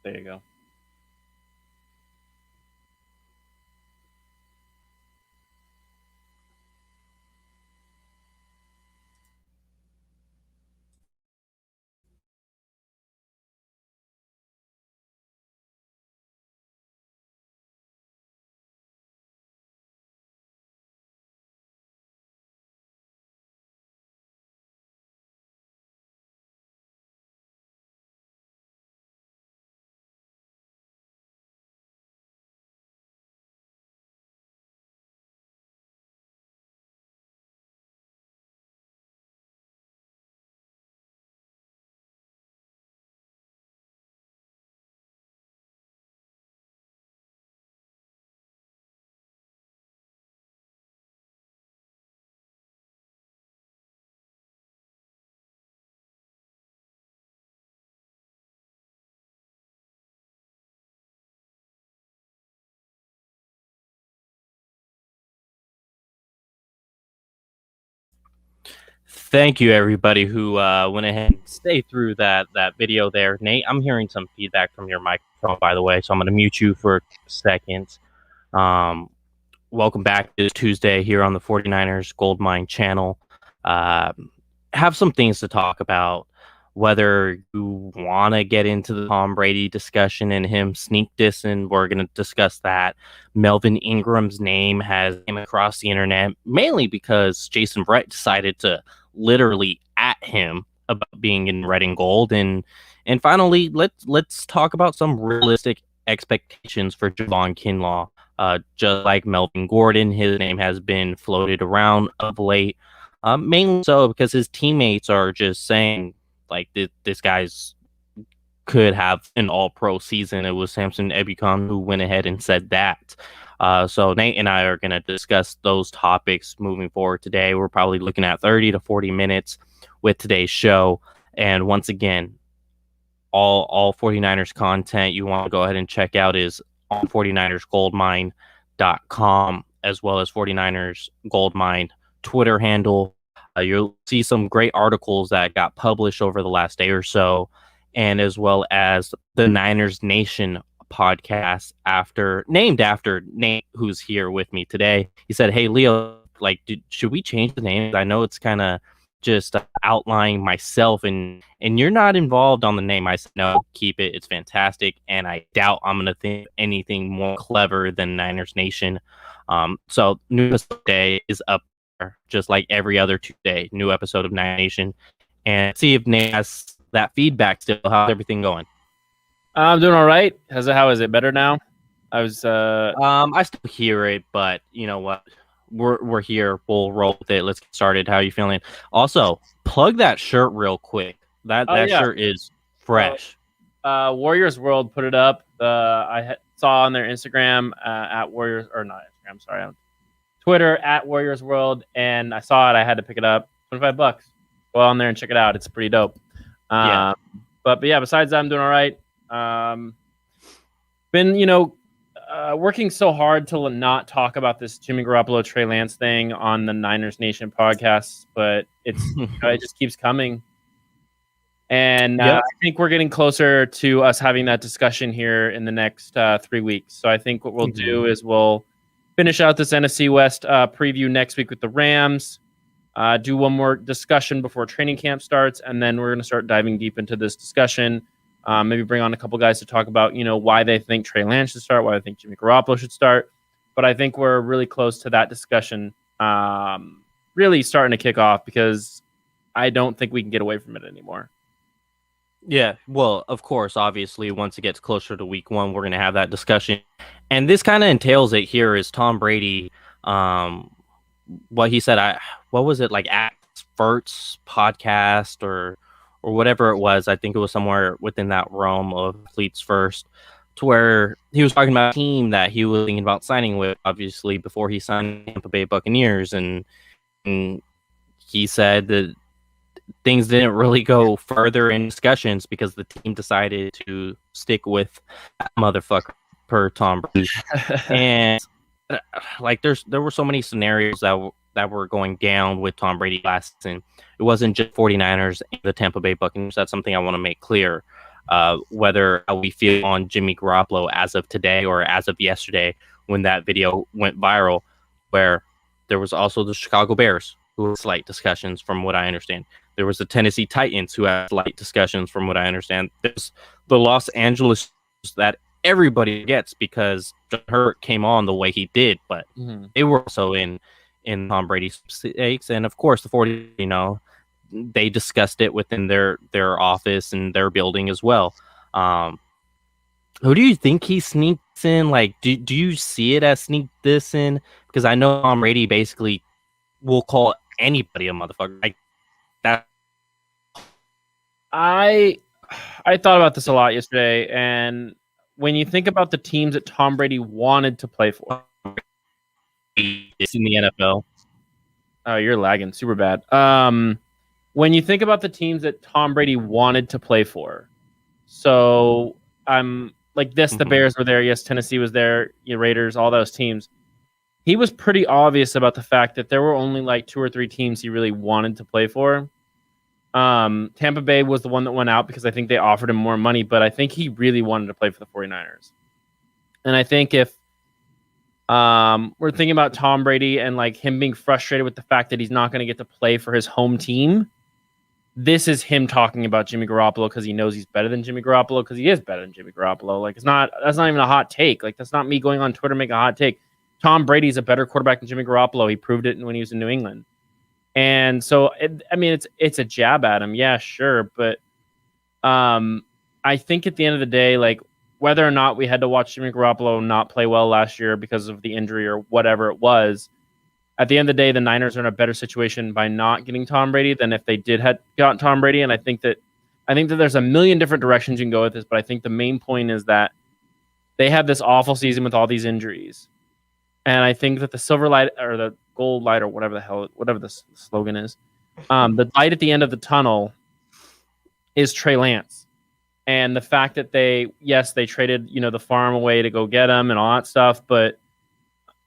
There you go. Thank you, everybody who went ahead and stayed through that video there. Nate, I'm hearing some feedback from your microphone, by the way, so I'm going to mute you for a second. Um, Welcome back to Tuesday here on the 49ers Goldmine channel. Uh, have some things to talk about, whether you want to get into the Tom Brady discussion and him sneak dissing. We're going to discuss that. Melvin Ingram's name has came across the internet, mainly because Jason Brett decided to literally at him about being in red and gold. And finally, let's talk about some realistic expectations for Javon Kinlaw. Just like Melvin Gordon, his name has been floated around of late, mainly so because his teammates are just saying like this guy's could have an all-pro season. It was Samson Ebukam who went ahead and said that. So Nate and I are going to discuss those topics moving forward today. We're probably looking at 30 to 40 minutes with today's show. And once again, all 49ers content you want to go ahead and check out is on 49ersgoldmine.com, as well as 49ers Goldmine Twitter handle. You'll see some great articles that got published over the last day or so, and as well as the Niners Nation podcast named after Nate, who's here with me today. He said, "Hey Leo, like, should we change the name? I know it's kind of just outlining myself, and you're not involved on the name." I said, "No, keep it. It's fantastic." And I doubt I'm gonna think anything more clever than Niners Nation. So new episode day is up there, just like every other Tuesday. New episode of Nine Nation, and see if Nate has that feedback still. How's everything going? I'm doing all right. How is it better now? I was I still hear it, but you know what? We're here. We'll roll with it. Let's get started. How are you feeling? Also, plug that shirt real quick. That yeah. shirt is fresh. Warriors World put it up. I saw on their Instagram at Warriors, or not Instagram, sorry, on Twitter at Warriors World, and I saw it. I had to pick it up. $25. Go on there and check it out. It's pretty dope. Yeah. But yeah, besides that, I'm doing all right. Been working so hard to not talk about this Jimmy Garoppolo Trey Lance thing on the Niners Nation podcast, but it just keeps coming. And I think we're getting closer to us having that discussion here in the next 3 weeks. So I think what we'll do is we'll finish out this NFC West preview next week with the Rams, do one more discussion before training camp starts, and then we're going to start diving deep into this discussion. Maybe bring on a couple guys to talk about, why they think Trey Lance should start, why they think Jimmy Garoppolo should start. But I think we're really close to that discussion really starting to kick off, because I don't think we can get away from it anymore. Yeah, well, of course, obviously, once it gets closer to week one, we're going to have that discussion. And this kind of entails it here is Tom Brady, what he said, what was it, like at Verts podcast or whatever it was. I think it was somewhere within that realm of Fleets First, to where he was talking about a team that he was thinking about signing with, obviously, before he signed Tampa Bay Buccaneers. And he said that things didn't really go further in discussions because the team decided to stick with that motherfucker per Tom Brady. And like there were so many scenarios that were going down with Tom Brady last season. It wasn't just 49ers and the Tampa Bay Buccaneers. That's something I want to make clear. whether how we feel on Jimmy Garoppolo as of today or as of yesterday when that video went viral, where there was also the Chicago Bears who had slight discussions from what I understand. There was the Tennessee Titans who had slight discussions from what I understand. There's the Los Angeles that everybody gets because John Herbert came on the way he did, but they were also in Tom Brady's mistakes, and of course the 40, they discussed it within their office and their building as well. Who do you think he sneaks in? Like, do you see it as sneak this in? Because I know Tom Brady basically will call anybody a motherfucker. Like that. I thought about this a lot yesterday, and when you think about the teams that Tom Brady wanted to play for, it's in the NFL. Oh, you're lagging super bad. When you think about the teams that Tom Brady wanted to play for, so I'm like this: the Bears were there, yes, Tennessee was there, Raiders, all those teams. He was pretty obvious about the fact that there were only like 2 or 3 teams he really wanted to play for. Tampa Bay was the one that went out because I think they offered him more money, but I think he really wanted to play for the 49ers. And I think if we're thinking about Tom Brady and like him being frustrated with the fact that he's not going to get to play for his home team, this is him talking about Jimmy Garoppolo because he knows he's better than Jimmy Garoppolo because he is better than Jimmy Garoppolo. Like that's not even a hot take. Like that's not me going on Twitter making a hot take. Tom Brady's a better quarterback than Jimmy Garoppolo. He proved it when he was in New England. And so, it's a jab at him. Yeah, sure. But I think at the end of the day, like whether or not we had to watch Jimmy Garoppolo not play well last year because of the injury or whatever it was, at the end of the day, the Niners are in a better situation by not getting Tom Brady than if they did have gotten Tom Brady. And I think that there's a million different directions you can go with this, but I think the main point is that they had this awful season with all these injuries. And I think that the silver light or the gold light or whatever the slogan is, the light at the end of the tunnel is Trey Lance. And the fact that they traded, the farm away to go get him and all that stuff. But,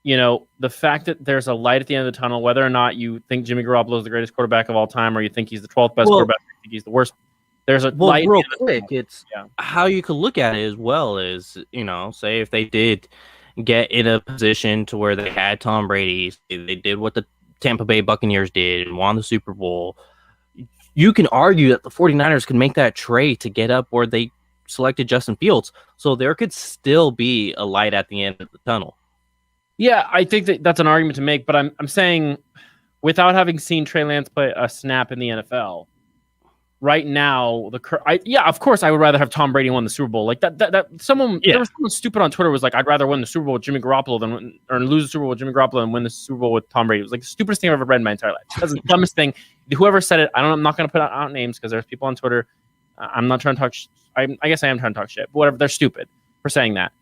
the fact that there's a light at the end of the tunnel, whether or not you think Jimmy Garoppolo is the greatest quarterback of all time or you think he's the 12th best quarterback, I think he's the worst. There's a light. Real quick, it's how you could look at it as well as, say if they did get in a position to where they had Tom Brady, they did what the Tampa Bay Buccaneers did and won the Super Bowl. You can argue that the 49ers could make that trade to get up where they selected Justin Fields. So there could still be a light at the end of the tunnel. Yeah, I think that's an argument to make, but I'm saying without having seen Trey Lance play a snap in the NFL, right now, of course, I would rather have Tom Brady win the Super Bowl. Like that there was someone stupid on Twitter was like, I'd rather win the Super Bowl with Jimmy Garoppolo or lose the Super Bowl with Jimmy Garoppolo than win the Super Bowl with Tom Brady. It was like the stupidest thing I've ever read in my entire life. That's the dumbest thing. Whoever said it, I'm not going to put out names because there's people on Twitter. I'm not trying to talk. I guess I am trying to talk shit, but whatever. They're stupid for saying that.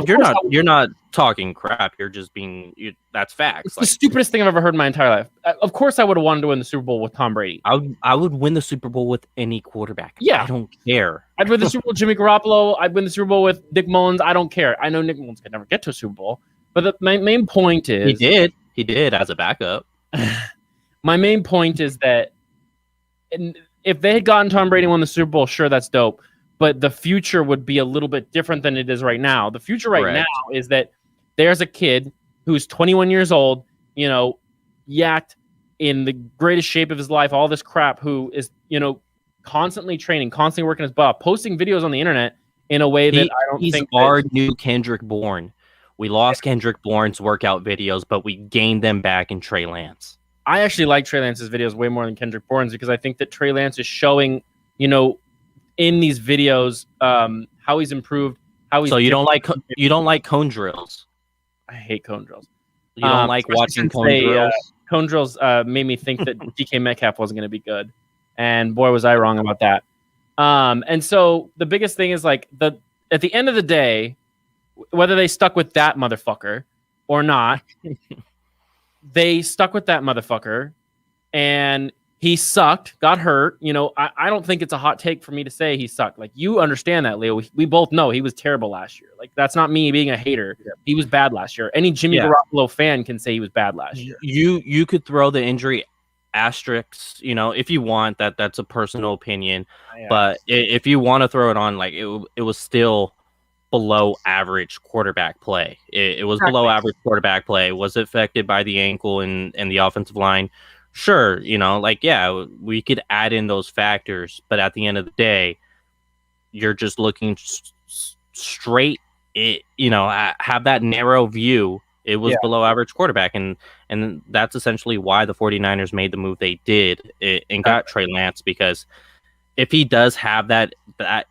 You're not talking crap. You're just being. That's facts. It's the stupidest thing I've ever heard in my entire life. Of course, I would have wanted to win the Super Bowl with Tom Brady. I would win the Super Bowl with any quarterback. Yeah, I don't care. I'd win the Super Bowl with Jimmy Garoppolo. I'd win the Super Bowl with Nick Mullins. I don't care. I know Nick Mullins could never get to a Super Bowl, but my main point is he did as a backup. My main point is that if they had gotten Tom Brady and won the Super Bowl, sure, that's dope. But the future would be a little bit different than it is right now. The future now is that there's a kid who's 21 years old, yacked in the greatest shape of his life, all this crap, who is, constantly training, constantly working his butt off, posting videos on the internet in a way that I don't think he's our new Kendrick Bourne. We lost Kendrick Bourne's workout videos, but we gained them back in Trey Lance. I actually like Trey Lance's videos way more than Kendrick Bourne's because I think that Trey Lance is showing, in these videos, how he's improved, how he's. So you don't like cone drills? I hate cone drills. You don't like watching cone drills? Cone drills made me think that DK Metcalf wasn't going to be good, and boy was I wrong about that. And so the biggest thing is like at the end of the day, whether they stuck with that motherfucker or not, they stuck with that motherfucker, and he sucked, got hurt. I don't think it's a hot take for me to say he sucked. Like, you understand that, Leo. We both know he was terrible last year. Like, that's not me being a hater. Yeah. He was bad last year. Any Jimmy Garoppolo fan can say he was bad last year. You could throw the injury asterisks, if you want that's a personal opinion, but if you want to throw it on, like it was still below average quarterback play. It was below average quarterback play. Was it affected by the ankle and the offensive line? Sure, we could add in those factors, but at the end of the day, you're just looking straight. Have that narrow view. It was below average quarterback, and that's essentially why the 49ers made the move they did and got Trey Lance, because if he does have that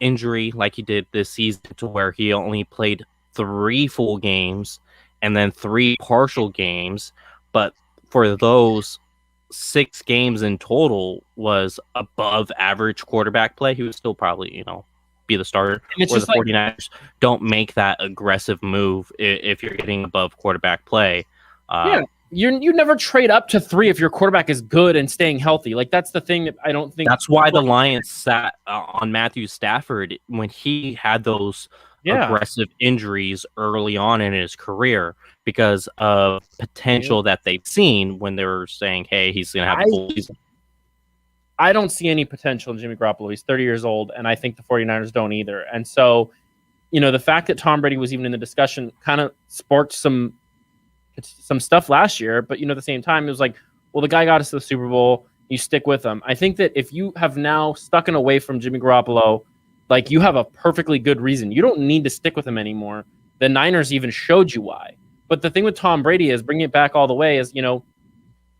injury like he did this season, to where he only played 3 full games and then 3 partial games, but for those 6 games in total was above average quarterback play, he would still probably, be the starter. Or the 49ers don't make that aggressive move if you're getting above quarterback play. You never trade up to 3 if your quarterback is good and staying healthy. Like, that's the thing that I don't think. That's why the Lions sat on Matthew Stafford when he had those aggressive injuries early on in his career, because of potential that they've seen when they were saying, hey, he's going to have a full season. I don't see any potential in Jimmy Garoppolo. He's 30 years old, and I think the 49ers don't either. And so, the fact that Tom Brady was even in the discussion kind of sparked some stuff last year. But, at the same time, it was like, well, the guy got us to the Super Bowl. You stick with him. I think that if you have now stuck away from Jimmy Garoppolo, like, you have a perfectly good reason. You don't need to stick with him anymore. The Niners even showed you why. But the thing with Tom Brady is, bringing it back all the way, is,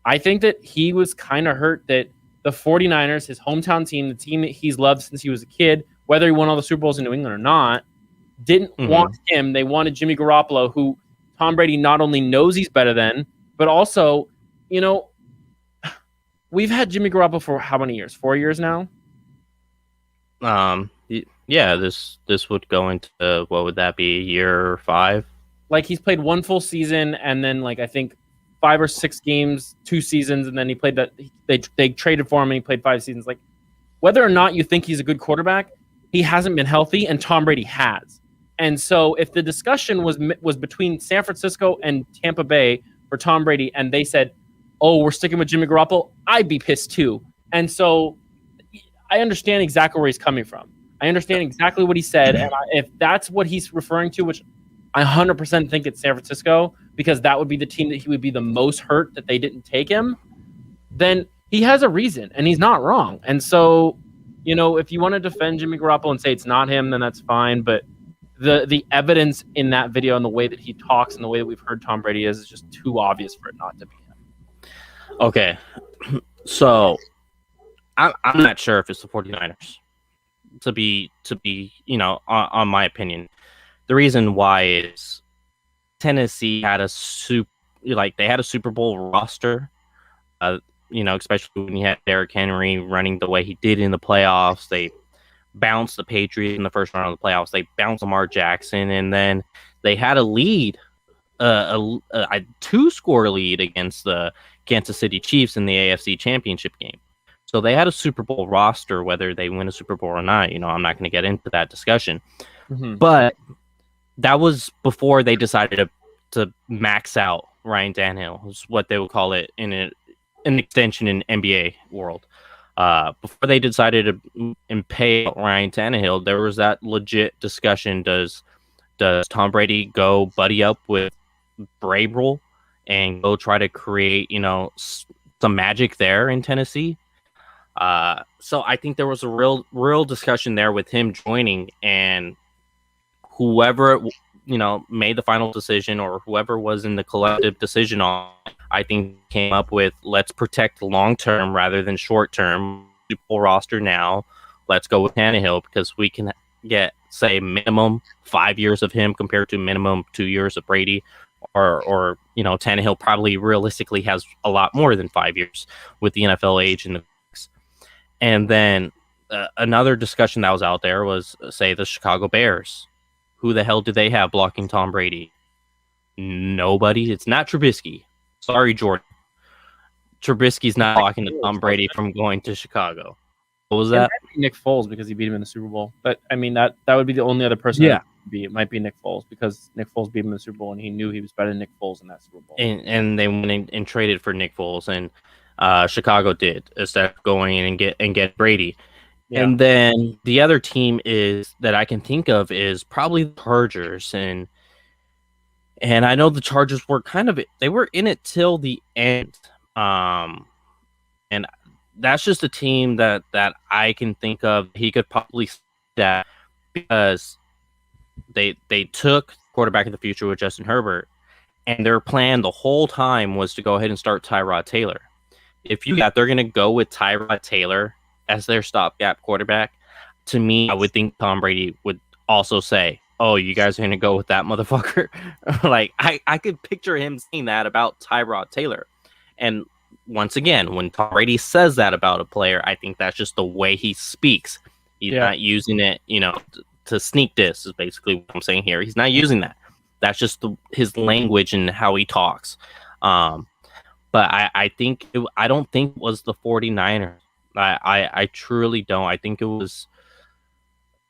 I think that he was kind of hurt that the 49ers, his hometown team, the team that he's loved since he was a kid, whether he won all the Super Bowls in New England or not, didn't want him. They wanted Jimmy Garoppolo, who Tom Brady not only knows he's better than, but also, we've had Jimmy Garoppolo for how many years? 4 years now? Yeah, this would go into, what would that be, year 5? Like, he's played 1 full season, and then, like, I think 5 or 6 games, 2 seasons, and then he played that. They traded for him, and he played 5 seasons. Like, whether or not you think he's a good quarterback, he hasn't been healthy, and Tom Brady has. And so, if the discussion was between San Francisco and Tampa Bay for Tom Brady, and they said, "Oh, we're sticking with Jimmy Garoppolo," I'd be pissed too. And so, I understand exactly where he's coming from. I understand exactly what he said, and if that's what he's referring to, which I 100% think it's San Francisco, because that would be the team that he would be the most hurt that they didn't take him, then he has a reason, and he's not wrong. And so, if you want to defend Jimmy Garoppolo and say it's not him, then that's fine. But the evidence in that video and the way that he talks and the way that we've heard Tom Brady is just too obvious for it not to be him. Okay. So I'm not sure if it's the 49ers, to be on my opinion. The reason why is Tennessee had a Super Bowl roster, especially when you had Derrick Henry running the way he did in the playoffs. They bounced the Patriots in the first round of the playoffs. They bounced Lamar Jackson, and then they had a lead, a 2-score lead against the Kansas City Chiefs in the AFC Championship game. So they had a Super Bowl roster. Whether they win a Super Bowl or not, I'm not going to get into that discussion. But that was before they decided to max out Ryan Tannehill, is what they would call it in an extension in NBA world. Before they decided to pay out Ryan Tannehill, there was that legit discussion: does Tom Brady go buddy up with Vrabel and go try to create some magic there in Tennessee? So I think there was a real discussion there with him joining, and whoever made the final decision, or whoever was in the collective decision on, I think came up with, let's protect long term rather than short term. Super Bowl roster now. Let's go with Tannehill, because we can get, say, minimum 5 years of him compared to minimum 2 years of Brady, or Tannehill probably realistically has a lot more than 5 years with the NFL age and the. And then another discussion that was out there was, say, the Chicago Bears. Who the hell do they have blocking Tom Brady? Nobody. It's not Trubisky. Sorry, Jordan. Trubisky's not blocking Tom Brady from going to Chicago. What was that? It might be Nick Foles, because he beat him in the Super Bowl. But I mean, that would be the only other person. Yeah. It might be Nick Foles, because Nick Foles beat him in the Super Bowl, and he knew he was better than Nick Foles in that Super Bowl. And they went and traded for Nick Foles, and Chicago did instead of going in and get Brady. Yeah. And then the other team is that I can think of is probably the Chargers, and I know the Chargers were they were in it till the end. And that's just a team that I can think of. He could probably that because they took quarterback of the future with Justin Herbert, and their plan the whole time was to go ahead and start Tyrod Taylor. If you got, they're going to go with Tyrod Taylor as their stopgap quarterback. To me, I would think Tom Brady would also say, "Oh, you guys are going to go with that motherfucker." Like I could picture him saying that about Tyrod Taylor. And once again, when Tom Brady says that about a player, I think that's just the way he speaks. He's not using it, to sneak this is basically what I'm saying here. He's not using that. That's just his language and how he talks. But I don't think it was the 49ers. I truly don't. I think it was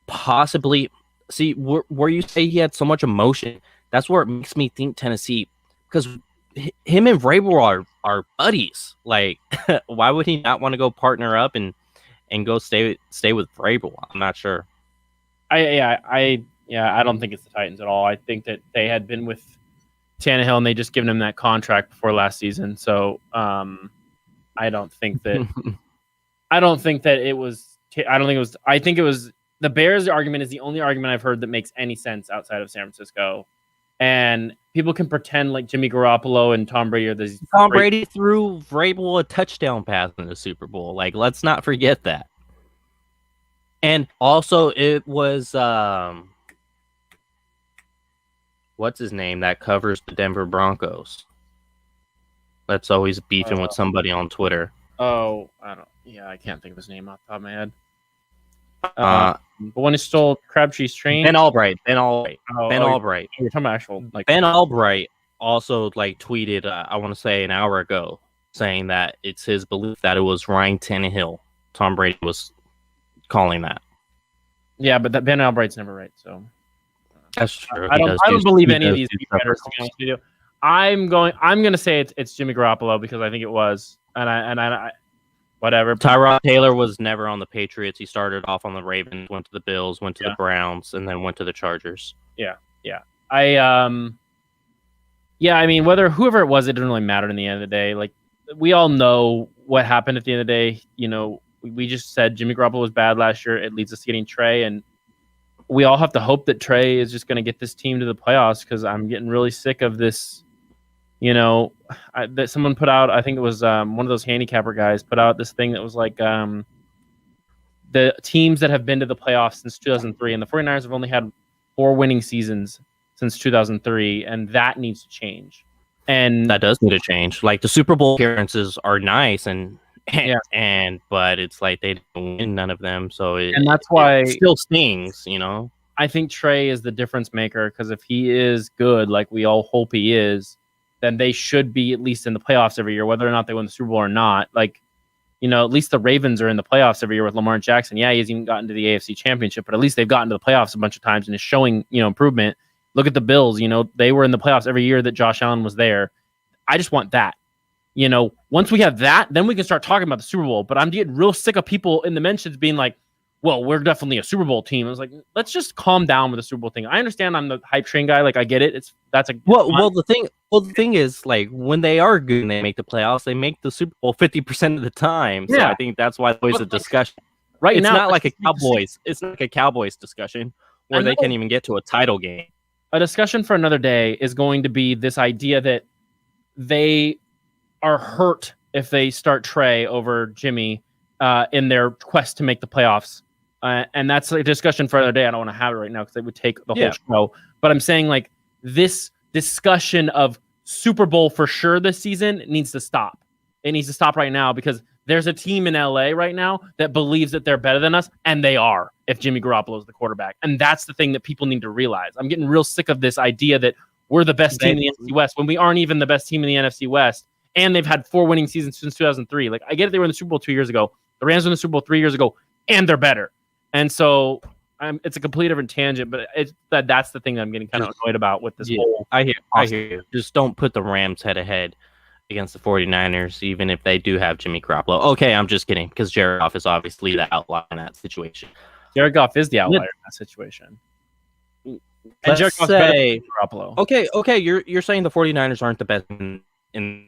possibly, see, where you say he had so much emotion, that's where it makes me think Tennessee, because him and Vrabel are buddies. Like, why would he not want to go partner up and go stay with Vrabel? I'm not sure. I don't think it's the Titans at all. I think that they had been with Tannehill and they just given him that contract before last season. So I don't think that it was. I think it was the Bears argument is the only argument I've heard that makes any sense outside of San Francisco. And people can pretend like Jimmy Garoppolo and Tom Brady are these. Tom Brady threw Vrabel a touchdown pass in the Super Bowl. Like, let's not forget that. And also, it was what's his name that covers the Denver Broncos? That's always beefing with somebody on Twitter. Oh, I can't think of his name off the top of my head. But when he stole Crabtree's train, Ben Albright. Ben Albright. You're talking about actual Ben Albright also tweeted, I want to say an hour ago, saying that it's his belief that it was Ryan Tannehill. Tom Brady was calling that. Yeah, but that Ben Albright's never right. So that's true. I don't believe any of these people. I'm going to say it's Jimmy Garoppolo because I think it was, and I whatever. Tyrod Taylor was never on the Patriots. He started off on the Ravens, went to the Bills, went to the Browns, and then went to the Chargers. Yeah. I mean, whoever it was, it didn't really matter in the end of the day. Like, we all know what happened at the end of the day. We just said Jimmy Garoppolo was bad last year. It leads us to getting Trey, and we all have to hope that Trey is just going to get this team to the playoffs, because I'm getting really sick of this. That someone put out, I think it was one of those handicapper guys put out this thing that was like the teams that have been to the playoffs since 2003, and the 49ers have only had 4 winning seasons since 2003, and that needs to change. And that does need to change. Like, the Super Bowl appearances are nice, but it's like they didn't win none of them, so that's why it still stings. I think Trey is the difference maker, because if he is good, like we all hope he is, then they should be at least in the playoffs every year, whether or not they win the Super Bowl or not. Like, at least the Ravens are in the playoffs every year with Lamar Jackson. Yeah, he hasn't even gotten to the AFC Championship, but at least they've gotten to the playoffs a bunch of times and is showing, improvement. Look at the Bills. They were in the playoffs every year that Josh Allen was there. I just want that. Once we have that, then we can start talking about the Super Bowl. But I'm getting real sick of people in the mentions being like, well, we're definitely a Super Bowl team. I was like, let's just calm down with the Super Bowl thing. I understand I'm the hype train guy. Like, I get it. The thing is, like, when they are good and they make the playoffs, they make the Super Bowl 50% of the time. So I think that's why there's a discussion. Right it's now, not like a Cowboys. It's not like a Cowboys discussion where they can't even get to a title game. A discussion for another day is going to be this idea that they are hurt if they start Trey over Jimmy in their quest to make the playoffs. And that's a discussion for another day. I don't want to have it right now because it would take the whole show. But I'm saying, like, this discussion of Super Bowl for sure this season needs to stop. It needs to stop right now, because there's a team in LA right now that believes that they're better than us, and they are if Jimmy Garoppolo is the quarterback. And that's the thing that people need to realize. I'm getting real sick of this idea that we're the best team in the NFC West when we aren't even the best team in the NFC West. And they've had 4 winning seasons since 2003. Like, I get it, they were in the Super Bowl 2 years ago. The Rams were in the Super Bowl 3 years ago, and they're better. And so it's a complete different tangent, but that's the thing that I'm getting kind of annoyed about with this whole. I hear you. Just don't put the Rams head ahead against the 49ers, even if they do have Jimmy Garoppolo. Okay, I'm just kidding, because Jared Goff is obviously the outlier in that situation. Jared Goff is the outlier in that situation. And Jared Goff's better than Garoppolo. Okay, you're saying the 49ers aren't the best in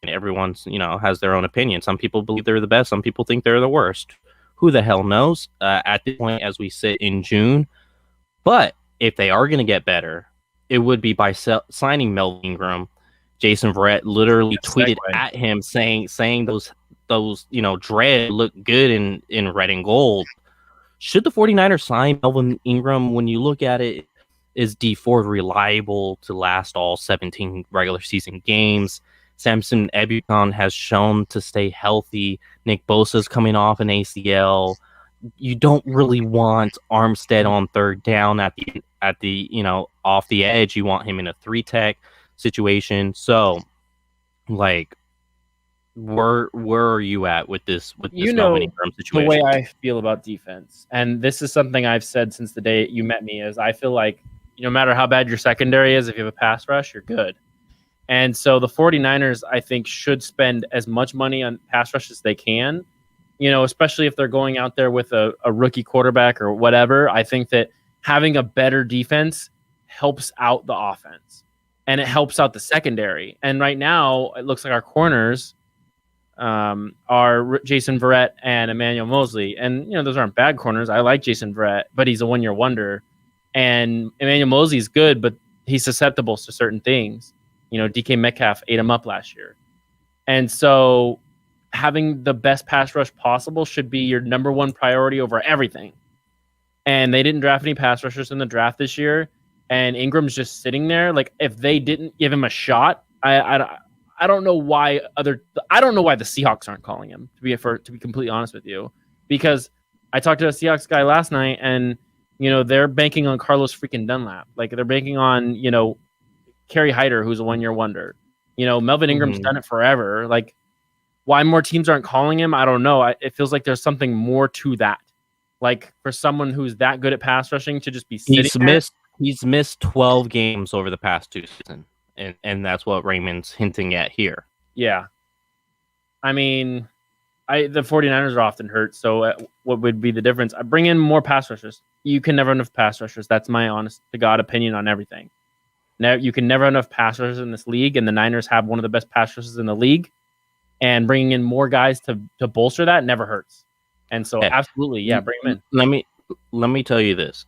everyone's, has their own opinion. Some people believe they're the best, some people think they're the worst. Who the hell knows at this point as we sit in June? But if they are going to get better, it would be by signing Melvin Ingram. Jason Verrett literally tweeted at him saying those dread look good in red and gold. Should the 49ers sign Melvin Ingram? When you look at it, is Dee Ford reliable to last all 17 regular season games? Samson Ebukam has shown to stay healthy. Nick Bosa's coming off an ACL. You don't really want Armstead on third down at the off the edge. You want him in a 3-tech situation. So, like, where are you at with this Melvin Ingram situation? The way I feel about defense, and this is something I've said since the day you met me, is I feel like no matter how bad your secondary is, if you have a pass rush, you're good. And so the 49ers, I think, should spend as much money on pass rush as they can, especially if they're going out there with a rookie quarterback or whatever. I think that having a better defense helps out the offense, and it helps out the secondary. And right now, it looks like our corners are Jason Verrett and Emmanuel Moseley. And, those aren't bad corners. I like Jason Verrett, but he's a one-year wonder. And Emmanuel Moseley is good, but he's susceptible to certain things. DK Metcalf ate him up last year. And so having the best pass rush possible should be your number one priority over everything. And they didn't draft any pass rushers in the draft this year. And Ingram's just sitting there. Like, if they didn't give him a shot, I don't know why the Seahawks aren't calling him, to be completely honest with you. Because I talked to a Seahawks guy last night, and they're banking on Carlos freaking Dunlap. Like, they're banking on Kerry Hyder, who's a one-year wonder. Melvin Ingram's done it forever. Like, why more teams aren't calling him, I don't know. It feels like there's something more to that. Like, for someone who's that good at pass rushing to just be sitting he's missed 12 games over the past 2 seasons. And that's what Raymond's hinting at here. Yeah. I mean, the 49ers are often hurt, so what would be the difference? I bring in more pass rushers. You can never have enough pass rushers. That's my honest-to-God opinion on everything. Now, you can never have enough pass rushers in this league, and the Niners have one of the best pass rushers in the league, and bringing in more guys to bolster that never hurts. And so, absolutely, yeah, bring them in. Let me tell you this,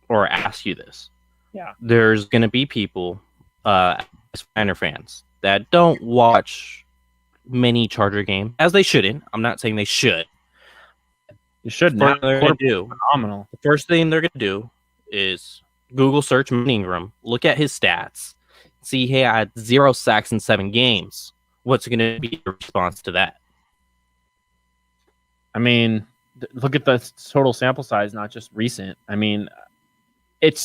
or ask you this. Yeah. There's going to be people, Niner fans, that don't watch many Charger games, as they shouldn't. I'm not saying they should. You should not. Phenomenal. The first thing they're going to do is Google search Ingram, look at his stats, see he had 0 sacks in 7 games. What's going to be your response to that? I mean, look at the total sample size, not just recent. I mean,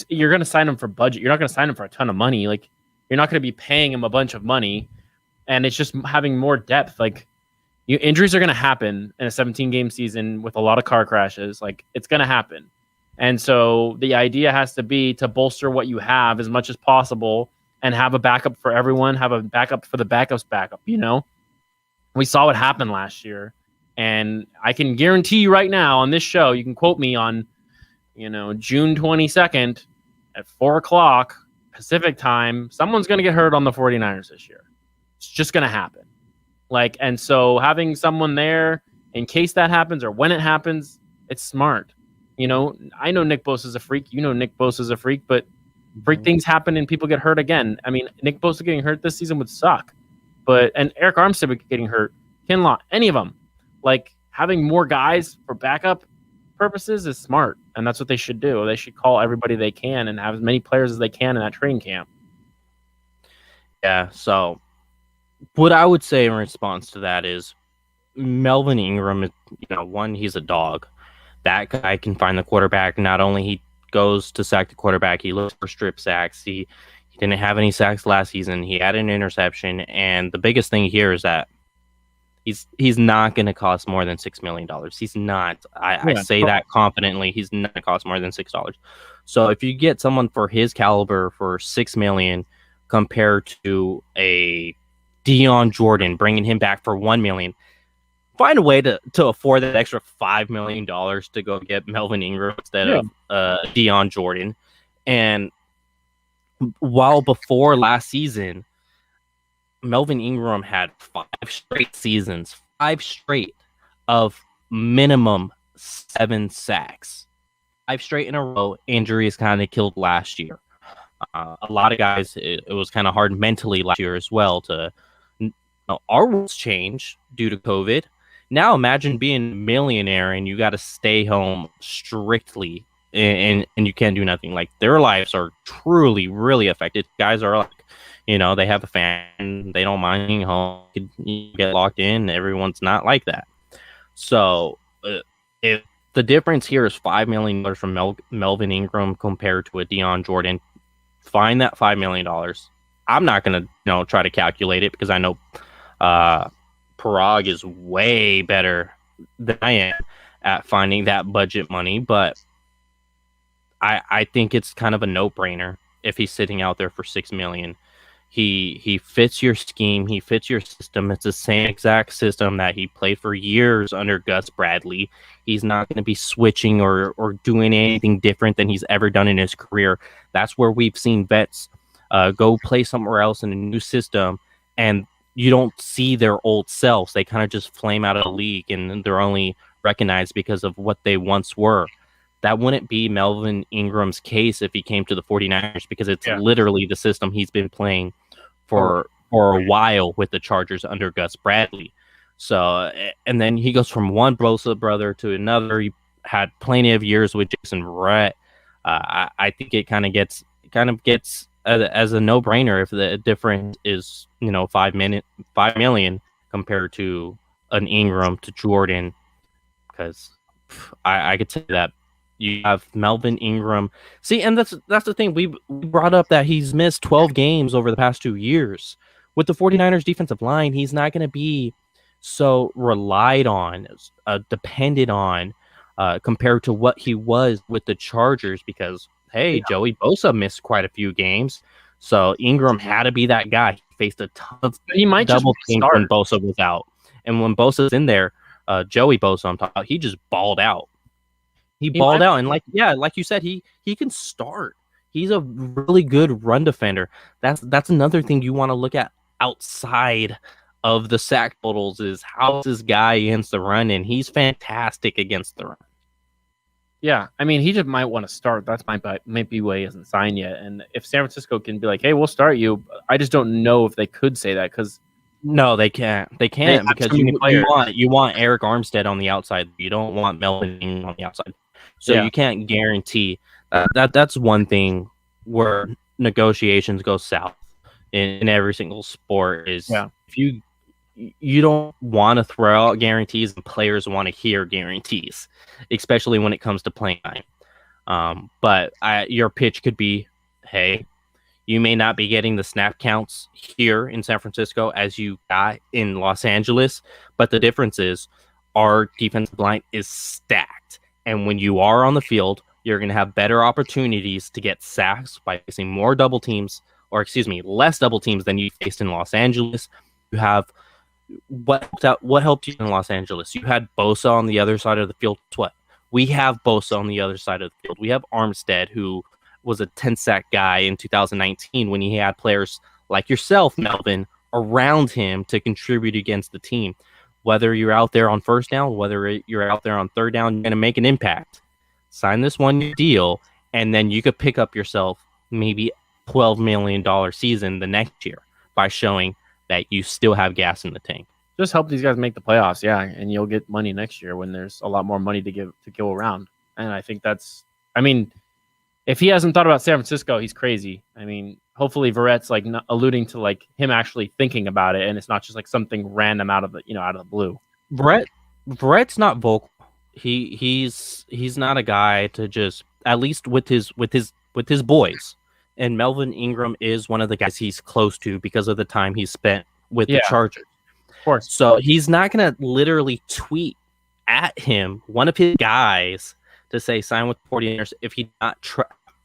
you're going to sign him for budget. You're not going to sign him for a ton of money. Like, you're not going to be paying him a bunch of money, and it's just having more depth. Like, injuries are going to happen in a 17-game season with a lot of car crashes. Like, it's going to happen. And so the idea has to be to bolster what you have as much as possible and have a backup for everyone, have a backup for the backup's backup, We saw what happened last year. And I can guarantee you right now on this show, you can quote me on, June 22nd at 4 o'clock Pacific time, someone's going to get hurt on the 49ers this year. It's just going to happen. Like, and so having someone there in case that happens or when it happens, it's smart. I know Nick Bosa's a freak. Nick Bosa's a freak, but freak things happen and people get hurt again. I mean, Nick Bosa getting hurt this season would suck. And Eric Armstead getting hurt, Kinlaw, any of them. Like, having more guys for backup purposes is smart, and that's what they should do. They should call everybody they can and have as many players as they can in that training camp. Yeah, so what I would say in response to that is Melvin Ingram is, one, he's a dog. That guy can find the quarterback. Not only he goes to sack the quarterback, he looks for strip sacks. He didn't have any sacks last season. He had an interception, and the biggest thing here is that he's not going to cost more than $6 million. He's not. I say that confidently. He's not going to cost more than $6. So if you get someone for his caliber for $6 million compared to a Dion Jordan, bringing him back for $1 million. Find a way to afford that extra $5 million to go get Melvin Ingram instead of Dion Jordan. And while before last season, Melvin Ingram had 5 straight of minimum 7 sacks. 5 straight in a row. Injuries kind of killed last year. A lot of guys, it was kind of hard mentally last year as well. Our rules change due to COVID. Now imagine being a millionaire and you got to stay home strictly and you can't do nothing. Like, their lives are truly, really affected. Guys are like, they have a fan, they don't mind being home, you get locked in. Everyone's not like that. So if the difference here is $5 million from Melvin Ingram compared to a Dion Jordan, find that $5 million. I'm not going to try to calculate it because I know Parag is way better than I am at finding that budget money, but I think it's kind of a no-brainer if he's sitting out there for $6 million. He fits your scheme. He fits your system. It's the same exact system that he played for years under Gus Bradley. He's not going to be switching or doing anything different than he's ever done in his career. That's where we've seen vets go play somewhere else in a new system, and you don't see their old selves. They kind of just flame out of the league, and they're only recognized because of what they once were. That wouldn't be Melvin Ingram's case if he came to the 49ers, because it's literally the system he's been playing for a while with the Chargers under Gus Bradley. So, and then he goes from one Bosa brother to another. He had plenty of years with Jason Verrett. I think it kind of gets as a no-brainer if the difference is $5 million compared to an Ingram to Jordan, because I could say that you have Melvin Ingram. See, and that's the thing. We brought up that he's missed 12 games over the past 2 years. With the 49ers defensive line, he's not going to be so relied on, depended on, compared to what he was with the Chargers, because, hey, Joey Bosa missed quite a few games. So Ingram had to be that guy. He faced a ton of double teams when Bosa was out. And when Bosa's in there, Joey Bosa, I'm talking about, he just balled out. He balled out, and like you said, he can start. He's a really good run defender. That's another thing you want to look at outside of the sack totals is how's this guy against the run, and he's fantastic against the run. Yeah, I mean, he just might want to start. That's might be why he hasn't signed yet. And if San Francisco can be like, hey, we'll start you, I just don't know if they could say that, because no, they can't. They can't, because you want Eric Armstead on the outside. You don't want Melvin on the outside. So you can't guarantee that's one thing where negotiations go south in every single sport is if you don't want to throw out guarantees, and players want to hear guarantees, especially when it comes to playing time. But your pitch could be, hey, you may not be getting the snap counts here in San Francisco as you got in Los Angeles, but the difference is our defensive line is stacked. And when you are on the field, you're going to have better opportunities to get sacks by facing more double teams, or less double teams than you faced in Los Angeles. You have what helped you in Los Angeles? You had Bosa on the other side of the field. We have Bosa on the other side of the field. We have Armstead, who was a 10-sack guy in 2019 when he had players like yourself, Melvin, around him to contribute against the team. Whether you're out there on first down, whether you're out there on third down, you're going to make an impact. Sign this one deal, and then you could pick up yourself maybe $12 million season the next year by showing that you still have gas in the tank. Just help these guys make the playoffs, and you'll get money next year when there's a lot more money to go around. And I think if he hasn't thought about San Francisco, he's crazy. I mean, hopefully Verrett's like not alluding to like him actually thinking about it, and it's not just like something random out of the blue. Verrett's not vocal. He's not a guy to just, at least with his boys. And Melvin Ingram is one of the guys he's close to because of the time he spent with the Chargers. Of course. So he's not going to literally tweet at him, one of his guys, to say sign with the 49ers if he not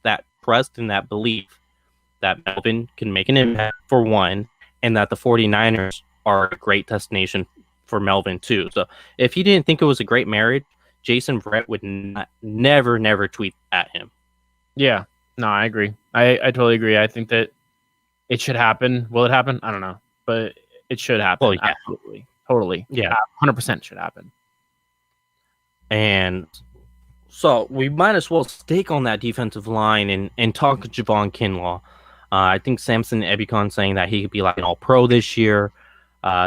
that trust and that belief that Melvin can make an impact for one, and that the 49ers are a great destination for Melvin too. So if he didn't think it was a great marriage, Jason Brett would never tweet at him. Yeah, no, I agree. I totally agree. I think that it should happen. Will it happen? I don't know, but it should happen. Well, yeah. Absolutely, totally. Yeah, 100% should happen. And so we might as well stake on that defensive line and talk Javon Kinlaw. I think Samson Ebukon saying that he could be like an All-Pro this year.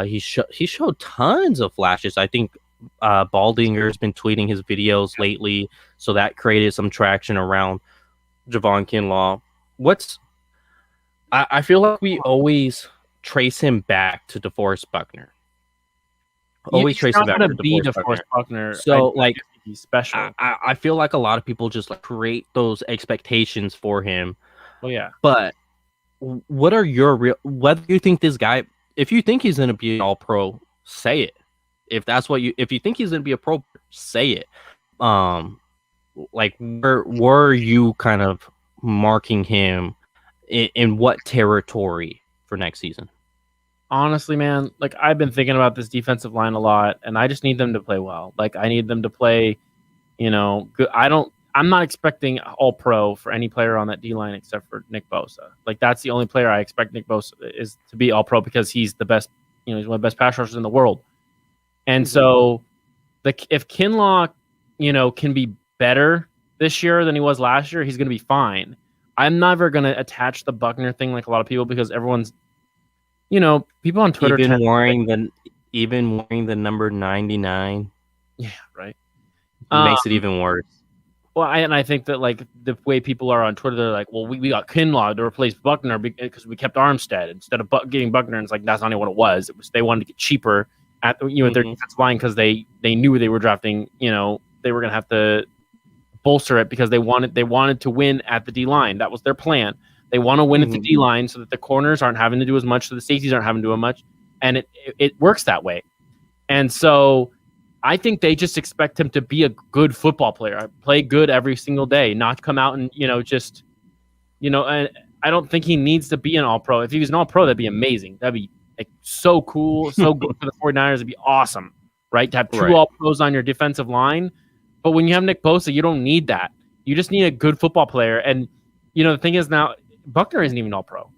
He showed tons of flashes. I think Baldinger's been tweeting his videos lately, so that created some traction around Javon Kinlaw. I feel like we always trace him back to DeForest Buckner. Always trace him back to DeForest Buckner. So like he's special. I feel like a lot of people just like create those expectations for him. Well, yeah. But what are your real? Whether you think this guy, if you think he's going to be an All-Pro, say it. If you think he's going to be a pro, say it. Like where were you kind of marking him in what territory for next season? Honestly, man, like I've been thinking about this defensive line a lot, and I just need them to play well. Like I need them to play, good. I'm not expecting All-Pro for any player on that D line except for Nick Bosa. Like that's the only player I expect Nick Bosa is to be All-Pro because he's the best. He's one of the best pass rushers in the world. And so, if Kinlaw, can be better this year than he was last year, he's going to be fine. I'm never going to attach the Buckner thing like a lot of people because everyone's, people on Twitter even wearing the number 99. Yeah, right. Makes it even worse. Well, I think that like the way people are on Twitter, they're like, well, we got Kinlaw to replace Buckner because we kept Armstead instead of getting Buckner. And it's like that's not even what it was. It was they wanted to get cheaper at their defensive line because they knew they were drafting. They were going to have to bolster it because they wanted to win at the D line. That was their plan. They want to win at the D line so that the corners aren't having to do as much, so the safeties aren't having to do as much, and it works that way. And so I think they just expect him to be a good football player, play good every single day, not come out and and I don't think he needs to be an All-Pro. If he was an All-Pro, that'd be amazing. That'd be like so cool, so good for the 49ers. It'd be awesome, right? To have two All-Pros on your defensive line. But when you have Nick Bosa, you don't need that. You just need a good football player. And, the thing is now, Buckner isn't even All-Pro.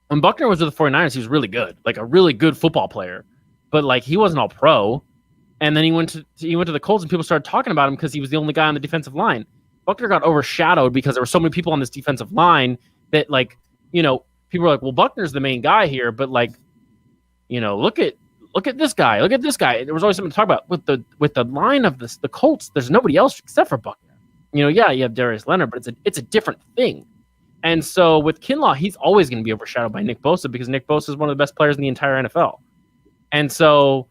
When Buckner was with the 49ers, he was really good, like a really good football player. But, like, he wasn't All-Pro. And then he went to the Colts, and people started talking about him because he was the only guy on the defensive line. Buckner got overshadowed because there were so many people on this defensive line that, like, people were like, well, Buckner's the main guy here, but, like, look at this guy. Look at this guy. There was always something to talk about with the line of the Colts. There's nobody else except for Buckner. Yeah, you have Darius Leonard, but it's a different thing. And so with Kinlaw, he's always going to be overshadowed by Nick Bosa because Nick Bosa is one of the best players in the entire NFL. And so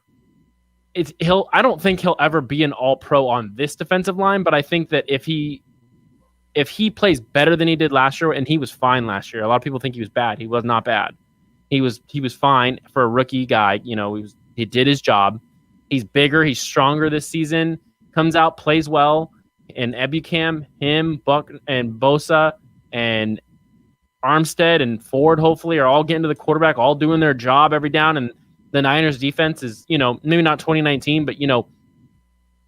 I don't think he'll ever be an All-Pro on this defensive line, but I think that if he plays better than he did last year, and he was fine last year. A lot of people think he was bad. He was not bad. He was fine for a rookie guy. He did his job. He's bigger. He's stronger this season. Comes out, plays well. And Ebukam, him, Buck, and Bosa, and Armstead and Ford hopefully are all getting to the quarterback, all doing their job every down. And the Niners defense is, maybe not 2019, but,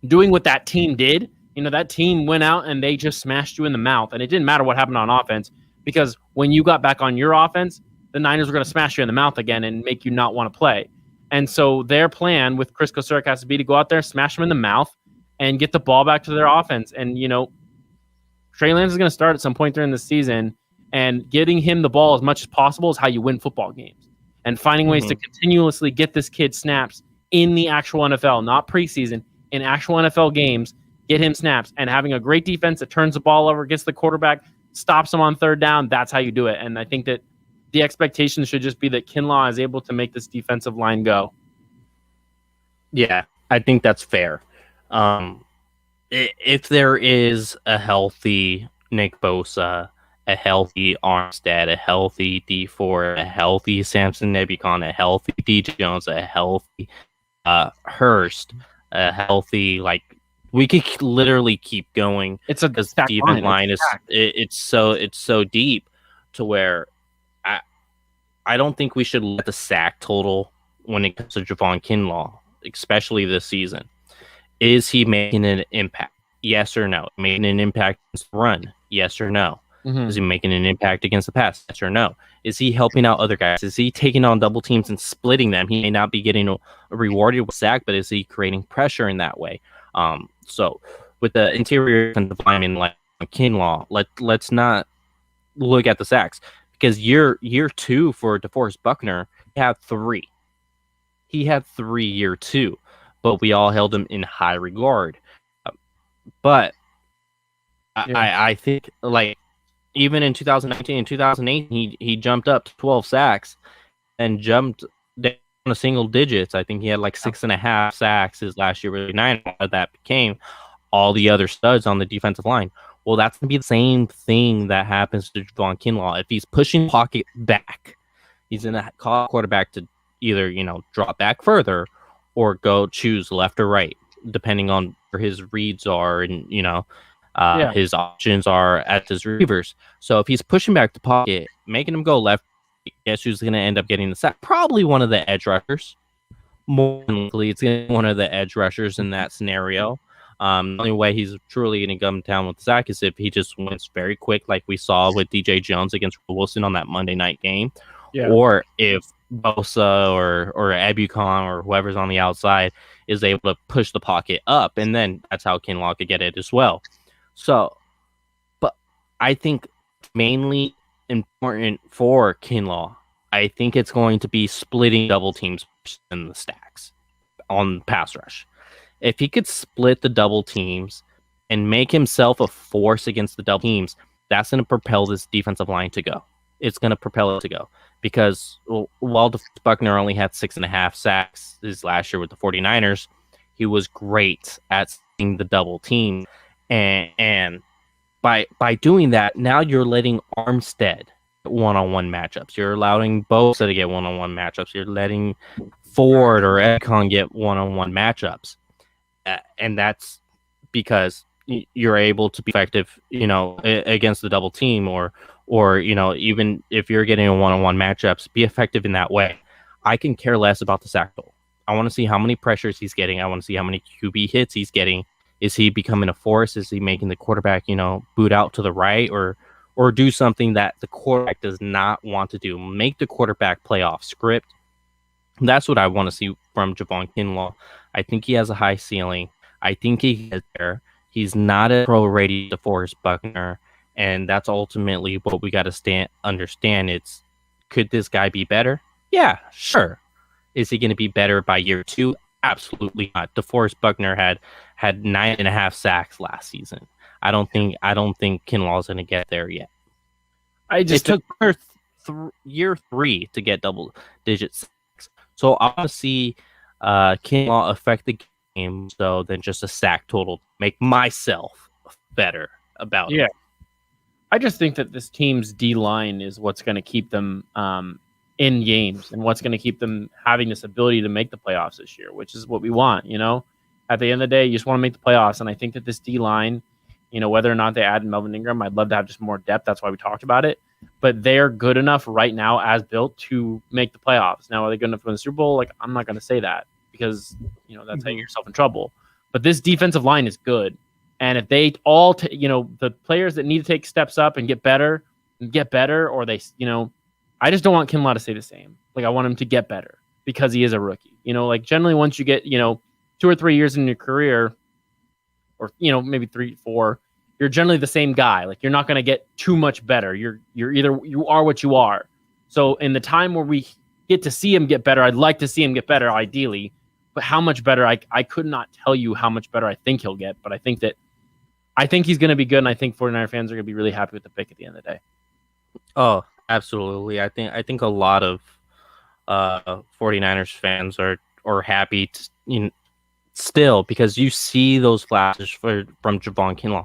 doing what that team did. That team went out and they just smashed you in the mouth. And it didn't matter what happened on offense because when you got back on your offense, the Niners were going to smash you in the mouth again and make you not want to play. And so their plan with Chris Kosuric has to be to go out there, smash them in the mouth, and get the ball back to their offense. And, Trey Lance is going to start at some point during the season, and getting him the ball as much as possible is how you win football games. And finding ways to continuously get this kid snaps in the actual NFL, not preseason, in actual NFL games, get him snaps. And having a great defense that turns the ball over, gets the quarterback, stops him on third down, that's how you do it. And I think that the expectation should just be that Kinlaw is able to make this defensive line go. Yeah, I think that's fair. If there is a healthy Nick Bosa, a healthy Armstead, a healthy D4, a healthy Samson Ebukam, a healthy DJ Jones, a healthy Hurst, a healthy, like, we could literally keep going. It's a defensive line is it's so deep to where I don't think we should let the sack total when it comes to Javon Kinlaw, especially this season. Is he making an impact? Yes or no? Making an impact against the run? Yes or no? Mm-hmm. Is he making an impact against the pass? Yes or no? Is he helping out other guys? Is he taking on double teams and splitting them? He may not be getting rewarded with sack, but is he creating pressure in that way? So with the interior defensive lineman like Kinlaw, let's not look at the sacks, because year 2 for DeForest Buckner, he had 3. He had 3 year 2, but we all held him in high regard. But I think, like, even in 2019 and 2018, he jumped up to 12 sacks and jumped down to single digits. I think he had like 6.5 sacks his last year with 9. That became all the other studs on the defensive line. Well, that's going to be the same thing that happens to Javon Kinlaw. If he's pushing pocket back, he's going to call quarterback to either, drop back further or go choose left or right, depending on where his reads are and, his options are at his receivers. So if he's pushing back the pocket, making him go left, guess who's going to end up getting the sack? Probably one of the edge rushers. More than likely, it's going to be one of the edge rushers in that scenario. The only way he's truly going to come down with the sack is if he just wins very quick, like we saw with DJ Jones against Wilson on that Monday night game. Yeah. Or if Bosa or Ebukon or whoever's on the outside is able to push the pocket up, and then that's how Kinlaw could get it as well. So, but I think mainly important for Kinlaw, I think it's going to be splitting double teams in the stacks on pass rush. If he could split the double teams and make himself a force against the double teams, that's going to propel this defensive line to go. It's going to propel it to go, because while Buckner only had 6.5 sacks his last year with the 49ers, he was great at seeing the double team. And by doing that, now you're letting Armstead one-on-one matchups. You're allowing Bosa to get one-on-one matchups. You're letting Ford or Econ get one-on-one matchups. And that's because you're able to be effective, against the double team, or even if you're getting a one-on-one matchups, be effective in that way. I can care less about the sack total. I want to see how many pressures he's getting. I want to see how many QB hits he's getting. Is he becoming a force? Is he making the quarterback, boot out to the right, or do something that the quarterback does not want to do? Make the quarterback play off script. That's what I want to see from Javon Kinlaw. I think he has a high ceiling. I think he gets there. He's not a pro ready DeForest Buckner, and that's ultimately what we got to understand. It's, could this guy be better? Yeah, sure. Is he going to be better by year 2? Absolutely not. DeForest Buckner had 9.5 sacks last season. I don't think Kinlaw's going to get there yet. It took year 3 to get double digit sacks. So I want to see Kinlaw affect the game, so than just a sack total, make myself better about it. I just think that this team's D-line is what's going to keep them in games, and what's going to keep them having this ability to make the playoffs this year, which is what we want. At the end of the day, you just want to make the playoffs, and I think that this D-line, whether or not they add Melvin Ingram, I'd love to have just more depth. That's why we talked about it. But they're good enough right now as built to make the playoffs. Now, are they good enough to win the Super Bowl? Like, I'm not going to say that, because, that's how you get yourself in trouble. But this defensive line is good. And if they all, the players that need to take steps up and get better, or they, I just don't want Kinlaw to stay the same. Like, I want him to get better because he is a rookie. Like, generally once you get, 2 or 3 years in your career, or, maybe 3, 4, you're generally the same guy. Like, you're not going to get too much better. You are what you are. So in the time where we get to see him get better, I'd like to see him get better ideally, but how much better, I could not tell you how much better I think he'll get, but I think he's going to be good, and I think 49er fans are going to be really happy with the pick at the end of the day. Oh, absolutely. I think a lot of 49ers fans are happy to, still, because you see those flashes from Javon Kinlaw.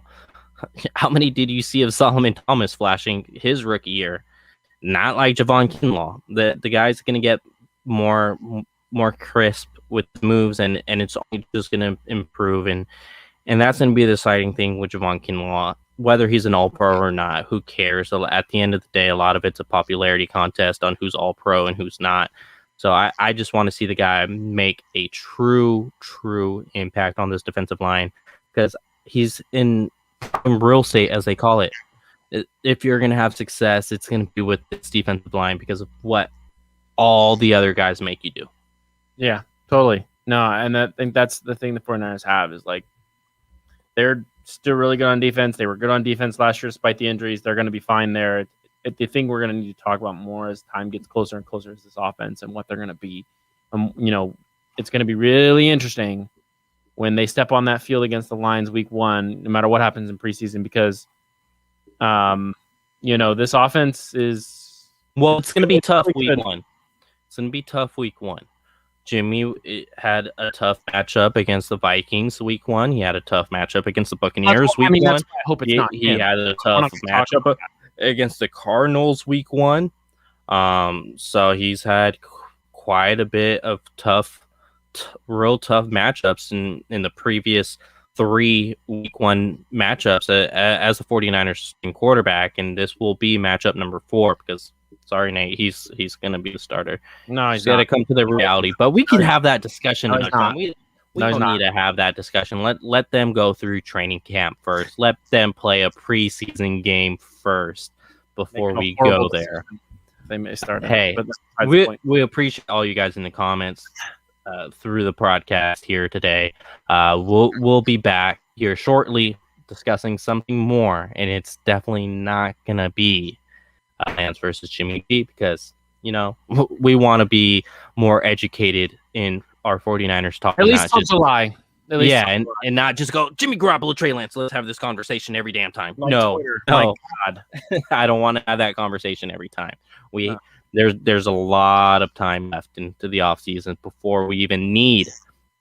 How many did you see of Solomon Thomas flashing his rookie year? Not like Javon Kinlaw. The guy's going to get more crisp with moves, and it's only just going to improve, and that's going to be the exciting thing with Javon Kinlaw. whether he's an all-pro or not, who cares? At the end of the day, a lot of it's a popularity contest on who's all-pro and who's not. So I just want to see the guy make a true impact on this defensive line, because he's in real estate, as they call it. If you're going to have success, it's going to be with this defensive line because of what all the other guys make you do. Yeah, totally. No, and I think that's the thing the 49ers have is like they're still really good on defense. They were good on defense last year despite the injuries. They're going to be fine there. The thing we're going to need to talk about more as time gets closer and closer is this offense and what they're going to be. It's going to be really interesting when they step on that field against the Lions week 1, no matter what happens in preseason, because this offense is... Well, it's going to be tough week 1. It's going to be tough week 1. Jimmy had a tough matchup against the Vikings week 1. He had a tough matchup against the Buccaneers week 1. I hope it's not he had a tough matchup against the Cardinals week 1. So he's had quite a bit of real tough matchups in the previous 3 week 1 matchups as the 49ers quarterback, and this will be matchup number 4 because sorry, Nate, he's going to be the starter. No, he's got to come to the reality. But we can have that discussion another time. We don't need to have that discussion. Let them go through training camp first. Let them play a preseason game first before we go there. They may start. Hey, we appreciate all you guys in the comments through the podcast here today. We'll be back here shortly discussing something more, and it's definitely not going to be Lance versus Jimmy G, because we want to be more educated in our 49ers talk. At least till July. And not just go Jimmy Garoppolo, Trey Lance. Let's have this conversation every damn time. No, my God. I don't want to have that conversation every time. There's a lot of time left into the off season before we even need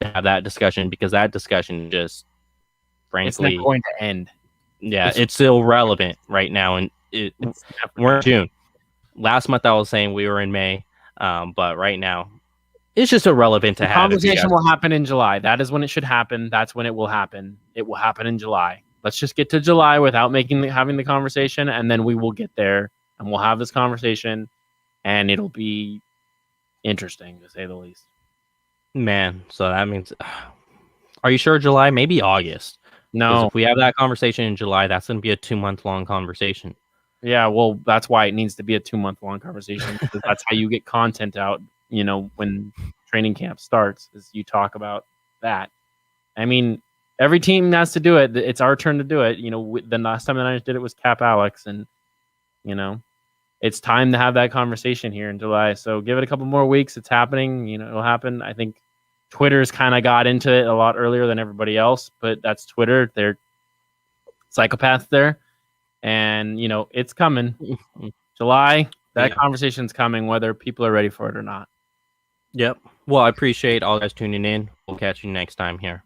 to have that discussion, because that discussion just, frankly, it's not going to end. Yeah, it's irrelevant right now, and we're in June. Last month I was saying we were in May, but right now it's just irrelevant to have. The conversation will happen in July. That is when it should happen. That's when it will happen. It will happen in July. Let's just get to July without having the conversation, and then we will get there and we'll have this conversation, and it'll be interesting to say the least. Man, so that means, are you sure July? Maybe August. No, if we have that conversation in July, that's going to be a 2-month-long conversation. Yeah, well, that's why it needs to be a 2-month-long conversation, because that's how you get content out. When training camp starts, is you talk about that. I mean, every team has to do it. It's our turn to do it. The last time the Niners did it was Cap Alex, and it's time to have that conversation here in July. So give it a couple more weeks. It's happening. It'll happen. I think Twitter's kind of got into it a lot earlier than everybody else, but that's Twitter. They're psychopaths there, and it's coming. July, that conversation's coming, whether people are ready for it or not. Yep. Well, I appreciate all guys tuning in. We'll catch you next time here.